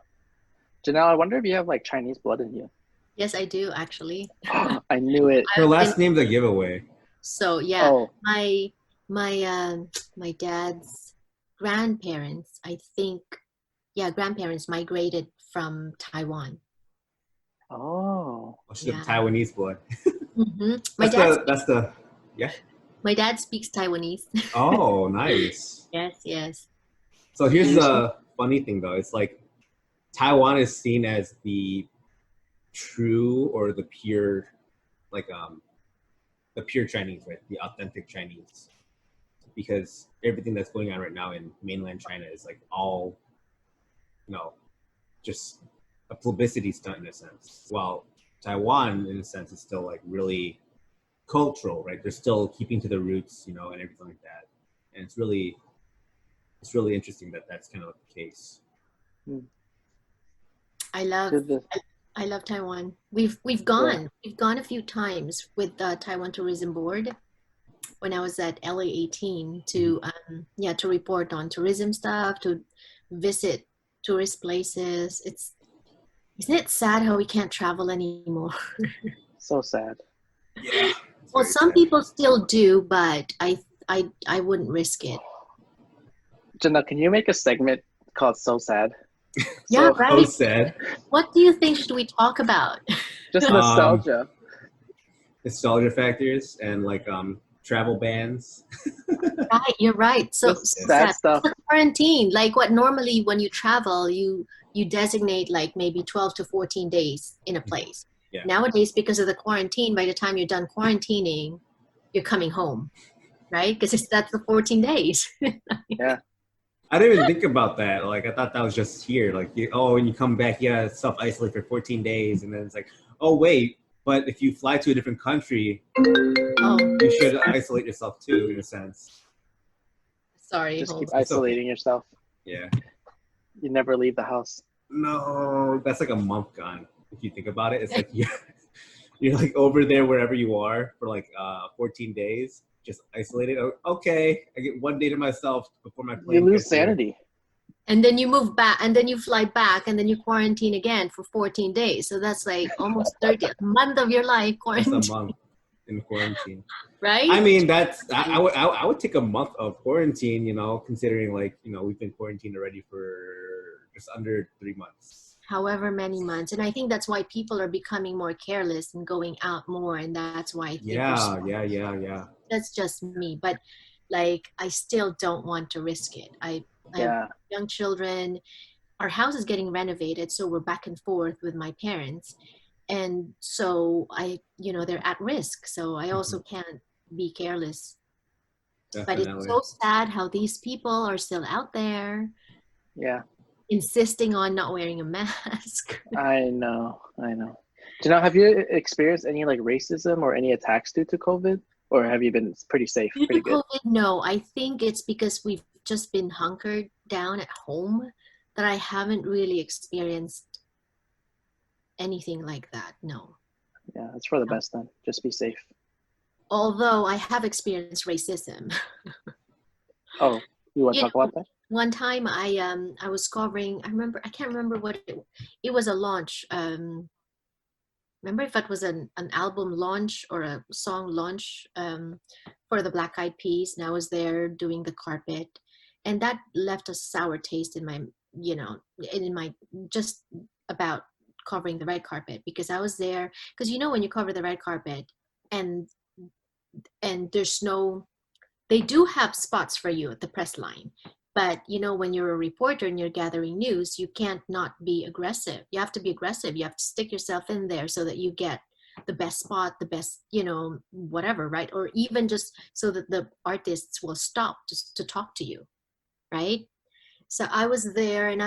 Jannelle, I wonder if you have like Chinese blood in you. Yes, I do actually. I knew it. Her last name's a giveaway. So yeah, my dad's grandparents, I think, grandparents migrated from Taiwan. Oh. Oh. Oh, she's Yeah. of Taiwanese blood. That's Yeah. my dad speaks Taiwanese. Oh, nice. Yes. So here's And the funny thing though. It's like Taiwan is seen as the true or the pure, like the pure Chinese, right? The authentic Chinese, because everything that's going on right now in mainland China is like all, just a publicity stunt in a sense. While Taiwan, in a sense, is still like really cultural, right? They're still keeping to the roots, and everything like that. And it's really interesting that that's kind of the case. I love Taiwan. We've gone a few times with the Taiwan Tourism Board when I was at LA18 to to report on tourism stuff, to visit tourist places. Isn't it sad how we can't travel anymore? so sad. Yeah. Well, some people still do, but I wouldn't risk it. Jannelle, can you make a segment called So Sad? Yeah, right. So sad. What do you think should we talk about? Just nostalgia. Nostalgia factors and like travel bans. Right, you're right. So sad stuff. The quarantine, like what normally when you travel, you designate like maybe 12 to 14 days in a place. Yeah. Nowadays, because of the quarantine, by the time you're done quarantining, you're coming home, right? Because that's the 14 days. Yeah. I didn't even think about that. Like, I thought that was just here. Like, when you come back, you gotta self-isolate for 14 days. And then it's like, oh, wait. But if you fly to a different country, you should isolate yourself too, in a sense. Sorry. Just keep isolating yourself. Yeah. You never leave the house. No, that's like a month gone. If you think about it, it's like you're like over there wherever you are for like 14 days. Just isolated. Okay, I get 1 day to myself before my plane. You lose sanity. And then you move back, and then you fly back, and then you quarantine again for 14 days. So that's like almost 30 a month of your life quarantine. That's a month in quarantine, right? I mean, I would take a month of quarantine. Considering like we've been quarantined already for just under 3 months. However many months, and I think that's why people are becoming more careless and going out more, and that's why I think yeah. That's just me, but like I still don't want to risk it. I have young children. Our house is getting renovated, so we're back and forth with my parents, and so they're at risk. So I also can't be careless. Definitely. But it's so sad how these people are still out there. Yeah. Insisting on not wearing a mask. I know. Jannelle, have you experienced any like racism or any attacks due to COVID? Or have you been pretty safe? Pretty good? COVID, no. I think it's because we've just been hunkered down at home that I haven't really experienced anything like that. No. Yeah, that's for the best then. Just be safe. Although I have experienced racism. Oh, you want to talk about that? One time I was covering, I can't remember what it was, a launch. Remember if it was an album launch or a song launch for the Black Eyed Peas, and I was there doing the carpet, and that left a sour taste in my, just about covering the red carpet, because I was there, because when you cover the red carpet and there's they do have spots for you at the press line. But, when you're a reporter and you're gathering news, you can't not be aggressive. You have to be aggressive. You have to stick yourself in there so that you get the best spot, the best, whatever, right? Or even just so that the artists will stop just to talk to you, right? So I was there, and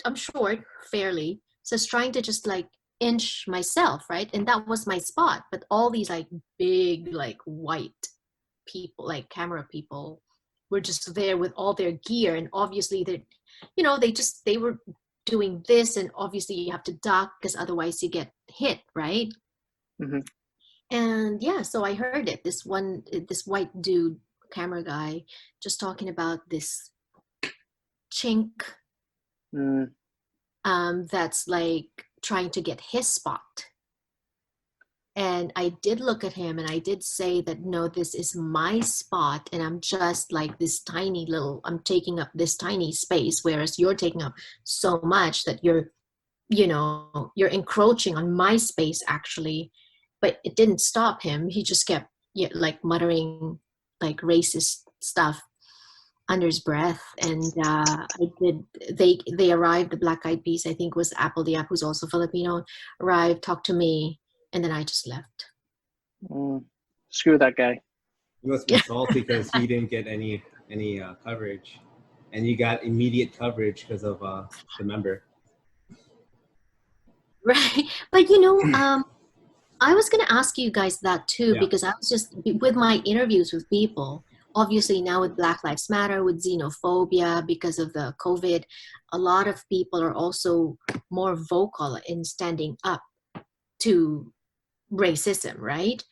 I'm short, fairly. So I was trying to just like inch myself, right? And that was my spot. But all these like big, like white people, like camera people, were just there with all their gear, and obviously they were doing this, and obviously you have to duck because otherwise you get hit, right? Mm-hmm. And so I heard it, this white dude, camera guy, just talking about this chink that's like trying to get his spot. And I did look at him, and I did say that, no, this is my spot, and I'm just like this I'm taking up this tiny space, whereas you're taking up so much that you're you're encroaching on my space, actually. But it didn't stop him. He just kept like muttering like racist stuff under his breath. And they arrived, the Black Eyed Peas, I think was Apple the App, who's also Filipino, arrived, talked to me, and then I just left. Screw that guy. You must be salty because he didn't get any coverage, and you got immediate coverage because of the member. Right. But I was going to ask you guys that too, because I was just with my interviews with people, obviously now with Black Lives Matter, with xenophobia, because of the COVID, a lot of people are also more vocal in standing up to racism, right?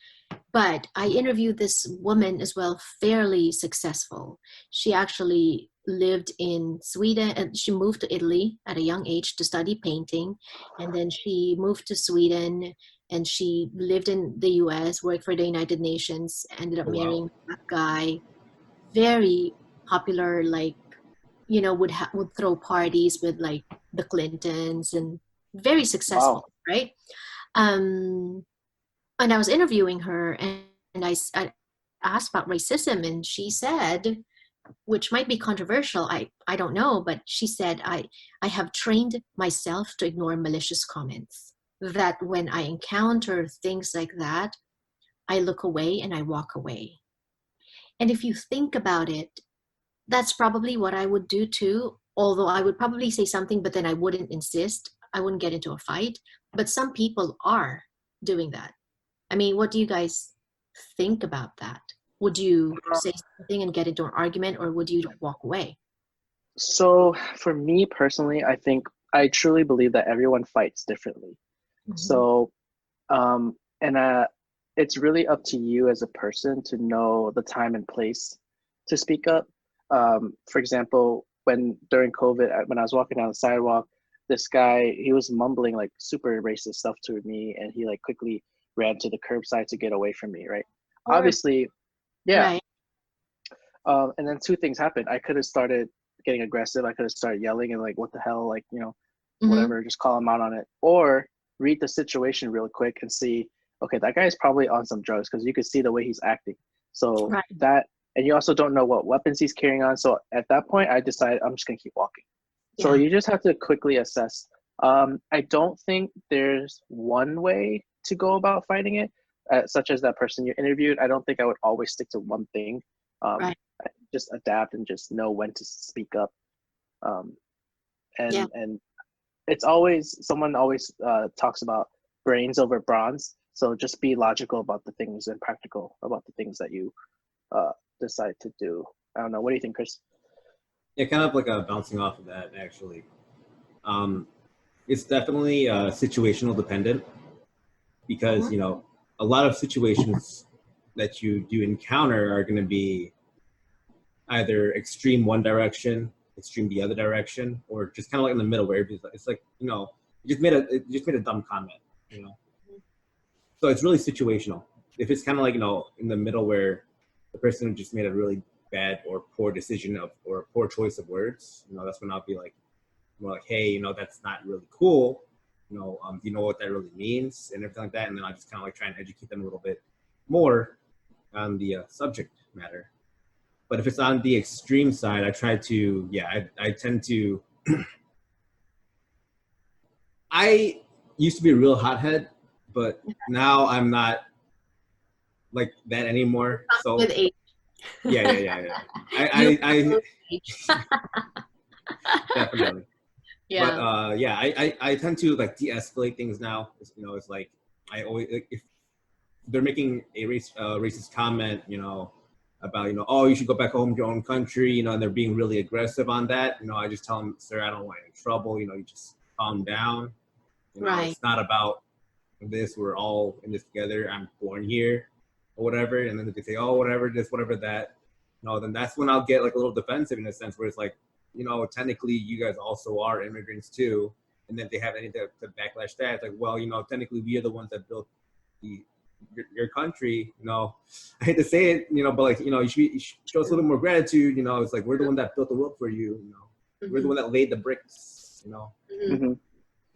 But I interviewed this woman as well, fairly successful. She actually lived in Sweden, and she moved to Italy at a young age to study painting. And then she moved to Sweden, and she lived in the US, worked for the United Nations, ended up marrying a guy, very popular, like, would throw parties with like the Clintons, and very successful, right? And I was interviewing her, and I asked about racism, and she said, which might be controversial, I don't know, but she said, I have trained myself to ignore malicious comments, that when I encounter things like that, I look away and I walk away. And if you think about it, that's probably what I would do too, although I would probably say something, but then I wouldn't insist. I wouldn't get into a fight. But some people are doing that. I mean, what do you guys think about that? Would you say something and get into an argument, or would you walk away? So for me personally, I truly believe that everyone fights differently. Mm-hmm. So, it's really up to you as a person to know the time and place to speak up. For example, during COVID, when I was walking down the sidewalk, this guy, he was mumbling like super racist stuff to me, and he like quickly ran to the curbside to get away from me, right? Obviously, yeah. Right. And then two things happened. I could have started getting aggressive. I could have started yelling and like, what the hell, like, whatever, just call him out on it. Or read the situation real quick and see, okay, that guy's probably on some drugs, because you could see the way he's acting. So and you also don't know what weapons he's carrying on. So at that point, I decided I'm just going to keep walking. Yeah. So you just have to quickly assess. I don't think there's one way to go about fighting it, such as that person you interviewed. I don't think I would always stick to one thing. Just adapt and just know when to speak up. And it's always, someone always talks about brains over bronze. So just be logical about the things and practical about the things that you decide to do. I don't know. What do you think, Chris? Yeah, kind of like bouncing off of that, actually. It's definitely situational dependent, because, a lot of situations that you do encounter are going to be either extreme one direction, extreme the other direction, or just kind of like in the middle, where it's like, you just made a dumb comment, So it's really situational. If it's kind of like, in the middle, where the person just made a really bad or poor decision or a poor choice of words, that's when I'll be like, more like, hey, that's not really cool. Do you know what that really means, and everything like that? And then I just kind of like try and educate them a little bit more on the subject matter. But if it's on the extreme side, I try to, I tend to, I used to be a real hothead, but now I'm not like that anymore. So with age. Yeah. I definitely. Yeah. But I tend to like de-escalate things now. It's like, I always, like, if they're making a racist comment, about, oh, you should go back home to your own country, and they're being really aggressive on that, I just tell them, sir, I don't want any trouble, you just calm down. Right. It's not about this, we're all in this together, I'm born here, or whatever. And then they say, oh, whatever this, whatever that, then that's when I'll get like a little defensive, in a sense, where it's like, technically you guys also are immigrants too. And then they have anything to backlash that. It's like, well, technically we are the ones that built your country. I hate to say it, but like, you should show us a little more gratitude. It's like, we're the one that built the world for you. We're the one that laid the bricks. Mm-hmm.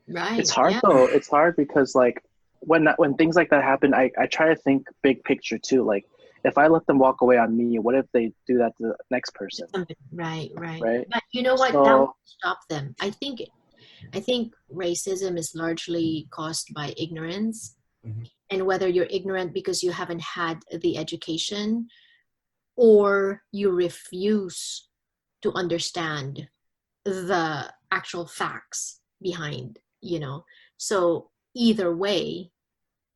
Right. It's hard Yeah. though. It's hard because like when things like that happen, I try to think big picture too. Like if I let them walk away on me, what if they do that to the next person? Right. Right. Right. But you know what? That won't So stop them. I think racism is largely caused by ignorance. Mm-hmm. And whether you're ignorant because you haven't had the education or you refuse to understand the actual facts behind, So either way,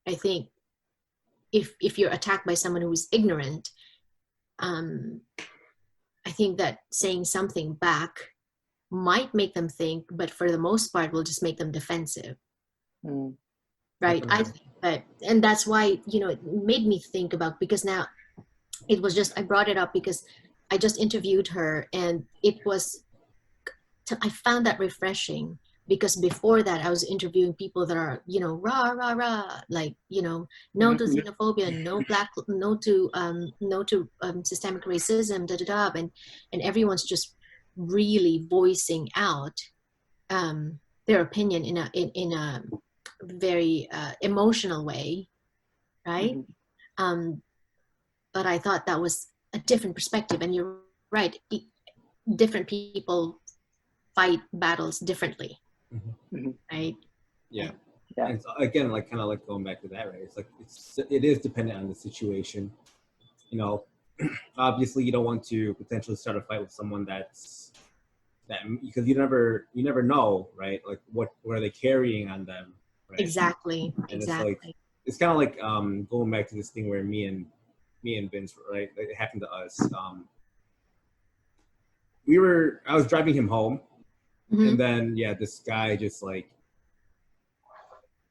I think if you're attacked by someone who's ignorant, um, I think that saying something back might make them think, but for the most part will just make them defensive. mm, Right. I Definitely. think that, and that's why, it made me think about, because now it was just, I brought it up because I just interviewed her, and I found that refreshing, because before that I was interviewing people that are, rah, rah, rah, like, no to mhm, xenophobia, no to systemic racism, da, da, da. And everyone's just really voicing out their opinion in a very emotional way, right? mhm. Um, but I thought that was a different perspective, and you're right. Different people fight battles differently, Mm-hmm. Mhm. right? Yeah. Yeah. And it's, again, like kind of like going back to that, right? It's like it is dependent on the situation. You know, obviously you don't want to potentially start a fight with someone that because you never know, right? Like what are they carrying on them, right? Exactly, And it's like exactly. it's kind of like going back to this thing where me and Vince, right? It happened to us. I was driving him home, and Hmm. then this guy just like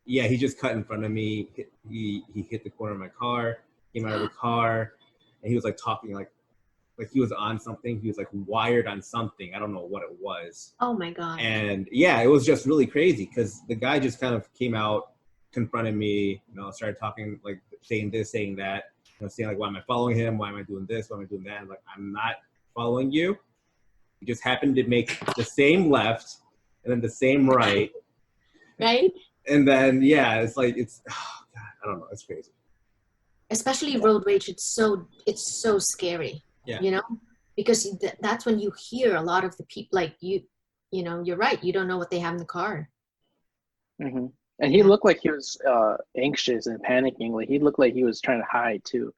he just cut in front of me. He hit the corner of my car, came out of the car, and he was like talking like he was on something. He was like wired on something. I don't know what it was. Oh my gosh. And yeah, it was just really crazy because the guy just kind of came out, confronted me, started talking, like saying this, saying that, saying like, why am I following him? Why am I doing this? Why am I doing that? I'm like, I'm not following you. You just happened to make the same left and then the same right. Right? And then, it's like, oh God, I don't know. It's crazy. Especially road rage, it's so scary, Yeah. because that's when you hear a lot of the people, like you're right, you don't know what they have in the car. Hmm. And he Yeah. looked like he was anxious and panicking. Like he looked like he was trying to hide too.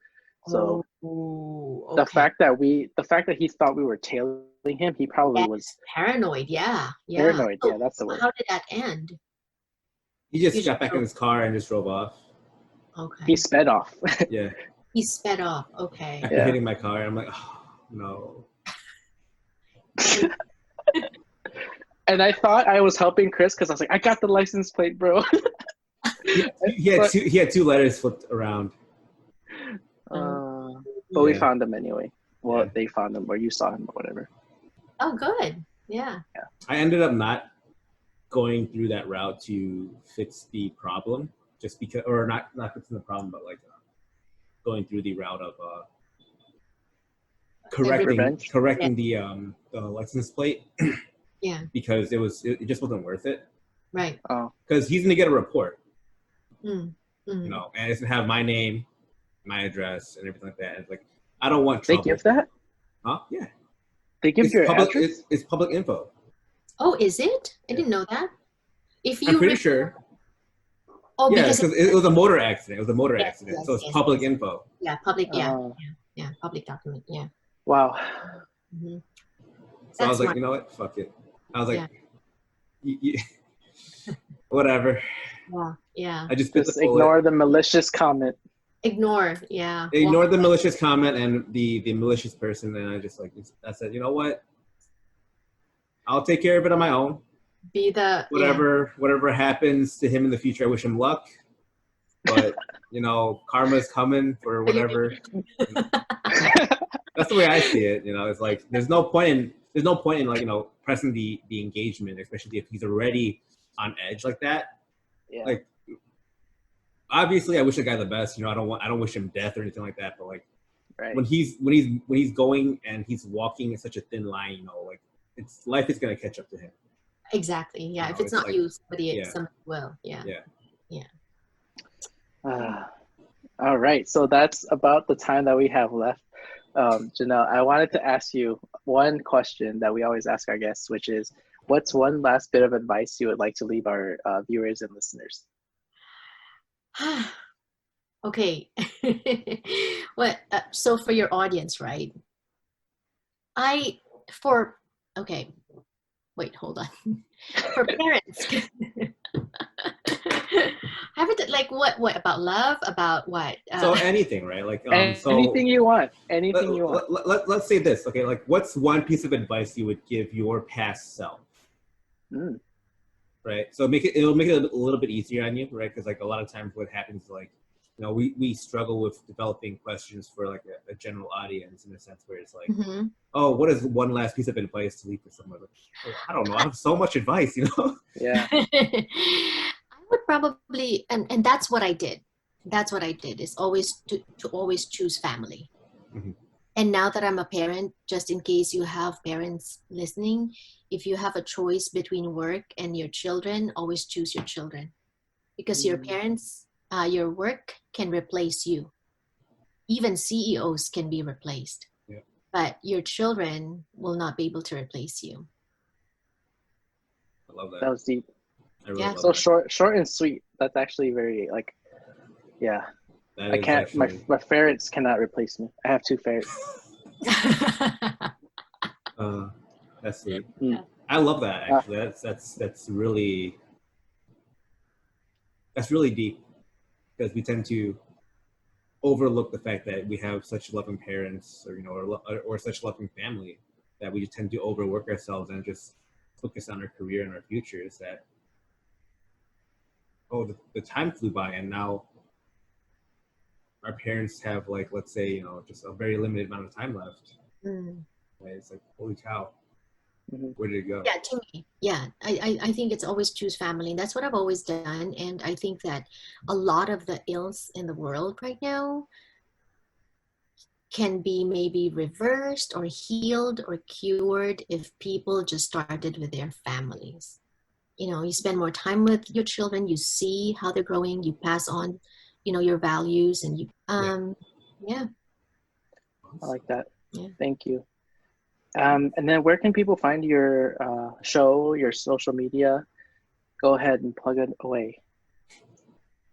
So Oh, the okay. fact that he thought we were tailing him, he probably Yes, was paranoid. Yeah, yeah. paranoid. So Yeah, that's the word. how did that end? He You just just got back in drove. his car and just drove off. He Okay. sped off. Yeah. He sped off. Okay. After Yeah. hitting my car, I'm like, oh, no. And And I thought I was helping Chris because I was like, I got the license plate, bro. He but he had two letters flipped around. um, uh, but we Yeah. found him anyway. Well, Yeah. they found him, or you saw him, or whatever. oh, good. Yeah. I ended up not going through that route to fix the problem, just because, or not fixing the problem, but like going through the route of Revenge. correcting the license plate Yeah. because it just wasn't worth it. Right. Oh, Because he's gonna get a report, Mm. Mm. and it's gonna have my name, my address, and everything like that. And it's like I don't want they trouble. give that? Huh? Yeah. They give It's your public. address? It's public info. Oh, is it? I Yeah. didn't know that. If I'm you pretty sure. Oh, Yeah, because because it was a motor accident. It was a motor yes, accident, yes, so it's yes, public yes. info. Yeah, public. Yeah, Oh, yeah, public document. Yeah. wow. Hmm. So I That's was like, smart. you know what? Fuck it. I was Yeah. like, whatever. Yeah. Yeah. I just bit the Just bullet. ignore the malicious comment. Ignore. Yeah. Walk Ignored the away. malicious comment and the malicious person, and I said, you know what? I'll take care of it on my own. Be the yeah. Whatever happens to him in the future, I wish him luck. But karma's coming for But whatever. That's the way I see it. It's like there's no point in like pressing the engagement, especially if he's already on edge like that. Yeah. Like obviously, I wish the guy the best. I don't wish him death or anything like that. But like Right. when he's going and he's walking in such a thin line, like life is gonna catch up to him. Exactly. Yeah. You If know, it's it's not like, you, somebody yeah, will. Yeah. yeah. Yeah. All right, so that's about the time that we have left. Jannelle, I wanted to ask you one question that we always ask our guests, which is, what's one last bit of advice you would like to leave our viewers and listeners? Okay. What? So for your audience, right? I for okay. Wait, hold on. For parents, have it like what about love? About what? So anything, right? Like, Anything you want. Anything you want. let's say this, okay? Like, what's one piece of advice you would give your past self? Mm. Right? So it'll make it a little bit easier on you, right? Because like a lot of times what happens is like, you know, we struggle with developing questions for like a general audience in a sense where it's like, Mhm. oh, what is one last piece of advice to leave for someone? Like, oh, I don't know. I have so much advice, you know? Yeah. I would probably, and that's what I did. That's what I did, is always to always choose family. Mhm. And now that I'm a parent, just in case you have parents listening, if you have a choice between work and your children, always choose your children, because your parents, your work can replace you. Even CEOs can be replaced, Yeah, but your children will not be able to replace you. I love That that. was deep. I really Yeah. love So that. short and sweet. That's actually very like, yeah. That I is can't. actually. My ferrets cannot replace me. I have 2 ferrets. That's sweet. Mm. I love that Uh, actually. That's really deep because we tend to overlook the fact that we have such loving parents, or you know, or such loving family, that we just tend to overwork ourselves and just focus on our career and our futures. That the time flew by, and now our parents have, like, let's say, you know, just a very limited amount of time left. Mm. Right? It's like, holy cow, mhm. where did it go? Yeah, to me, yeah, I think it's always choose family. And that's what I've always done. And I think that a lot of the ills in the world right now can be maybe reversed or healed or cured if people just started with their families. You know, you spend more time with your children, you see how they're growing, you pass on, you know, your values, and you, Yeah. yeah, I like that. yeah. Thank you. And then where can people find your show, your social media? Go ahead and plug it away.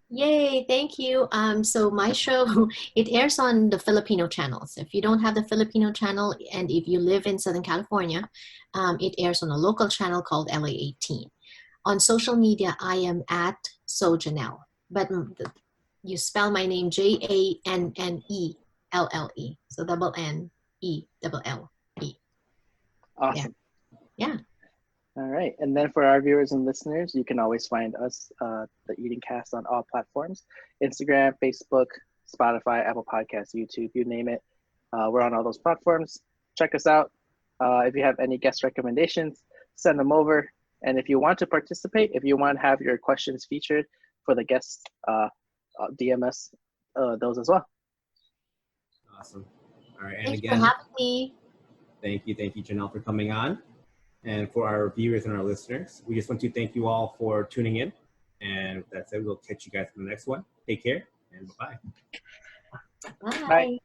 Yay, thank you. So my show, it airs on the Filipino channels. If you don't have the Filipino channel, and if you live in Southern California, it airs on a local channel called LA18. On social media, I am at So Jannelle, but you spell my name JANNELLE. So double NELLE. Awesome. Yeah. All right. And then for our viewers and listeners, you can always find us, the Eating Cast, on all platforms: Instagram, Facebook, Spotify, Apple Podcasts, YouTube, you name it. We're on all those platforms. Check us out. If you have any guest recommendations, send them over. And if you want to participate, if you want to have your questions featured for the guests, DM us those as well. Awesome. All right, and Thanks for again, having me. thank you, Jannelle, for coming on. And for our viewers and our listeners, we just want to thank you all for tuning in. And with that said, we'll catch you guys in the next one. Take care, and bye-bye. Bye. Bye.